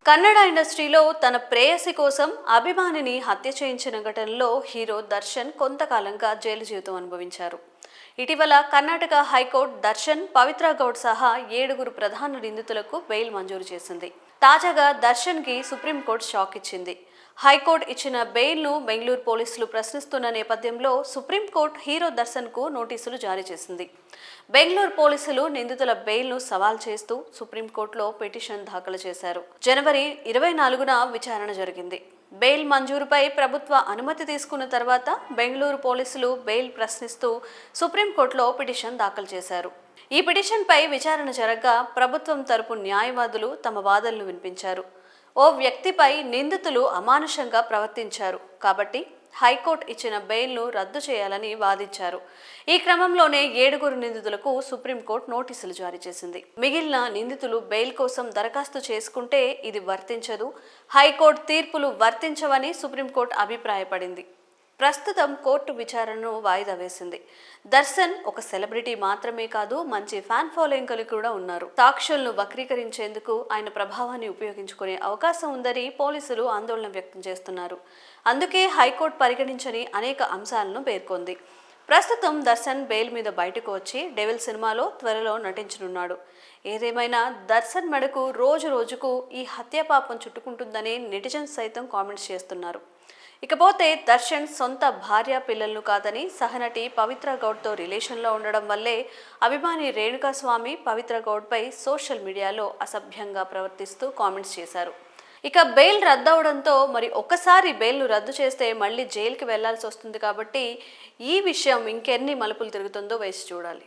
కన్నడ ఇండస్ట్రీలో తన ప్రేయసి కోసం అభిమానిని హత్య చేయించిన ఘటనలో హీరో దర్శన్ కొంతకాలంగా జైలు జీవితం అనుభవించారు. ఇటీవల కర్ణాటక హైకోర్టు దర్శన్, పవిత్ర గౌడ్ సహా 7 ప్రధాన నిందితులకు బెయిల్ మంజూరు చేసింది. తాజాగా దర్శన్కి సుప్రీంకోర్టు షాక్ ఇచ్చింది. హైకోర్టు ఇచ్చిన బెయిల్ను బెంగళూరు పోలీసులు ప్రశ్నిస్తున్న నేపథ్యంలో సుప్రీంకోర్టు హీరో దర్శన్కు నోటీసులు జారీ చేసింది. బెంగళూరు పోలీసులు నిందితుల బెయిల్ను సవాల్ చేస్తూ సుప్రీంకోర్టులో పిటిషన్ దాఖలు చేశారు. జనవరి 24న విచారణ జరిగింది. బెయిల్ మంజూరుపై ప్రభుత్వ అనుమతి తీసుకున్న తర్వాత బెంగళూరు పోలీసులు బెయిల్ ప్రశ్నిస్తూ సుప్రీంకోర్టులో పిటిషన్ దాఖలు చేశారు. ఈ పిటిషన్పై విచారణ జరగగా ప్రభుత్వం తరపు న్యాయవాదులు తమ వాదనలు వినిపించారు. ఓ వ్యక్తిపై నిందితులు అమానుషంగా ప్రవర్తించారు కాబట్టి హైకోర్టు ఇచ్చిన బెయిల్ను రద్దు చేయాలని వాదించారు. ఈ క్రమంలోనే 7 నిందితులకు సుప్రీంకోర్టు నోటీసులు జారీ చేసింది. మిగిలిన నిందితులు బెయిల్ కోసం దరఖాస్తు చేసుకుంటే ఇది వర్తించదు, హైకోర్టు తీర్పులు వర్తించవని సుప్రీంకోర్టు అభిప్రాయపడింది. ప్రస్తుతం కోర్టు విచారణను వాయిదా వేసింది. దర్శన్ ఒక సెలబ్రిటీ మాత్రమే కాదు, మంచి ఫ్యాన్ ఫాలోయింగ్ కలిగి కూడా ఉన్నారు. సాక్షులను వక్రీకరించేందుకు ఆయన ప్రభావాన్ని ఉపయోగించుకునే అవకాశం ఉందని పోలీసులు ఆందోళన వ్యక్తం చేస్తున్నారు. అందుకే హైకోర్టు పరిగణించని అనేక అంశాలను పేర్కొంది. ప్రస్తుతం దర్శన్ బెయిల్ మీద బయటకు వచ్చి డెవిల్ సినిమాలో త్వరలో నటించనున్నాడు. ఏదేమైనా దర్శన్ మెడకు రోజు రోజుకు ఈ హత్య పాపం చుట్టుకుంటుందని నెటిజన్స్ సైతం కామెంట్స్ చేస్తున్నారు. ఇకపోతే దర్శన్ సొంత భార్య పిల్లలను కాదని సహనటి పవిత్ర గౌడ్తో రిలేషన్లో ఉండడం వల్లే అభిమాని రేణుకాస్వామి పవిత్ర గౌడ్పై సోషల్ మీడియాలో అసభ్యంగా ప్రవర్తిస్తూ కామెంట్స్ చేశారు. ఇక బెయిల్ రద్దవడంతో మరి ఒక్కసారి బెయిల్ను రద్దు చేస్తే మళ్ళీ జైలుకి వెళ్లాల్సి వస్తుంది కాబట్టి ఈ విషయం ఇంకెన్ని మలుపులు తిరుగుతుందో వేసి చూడాలి.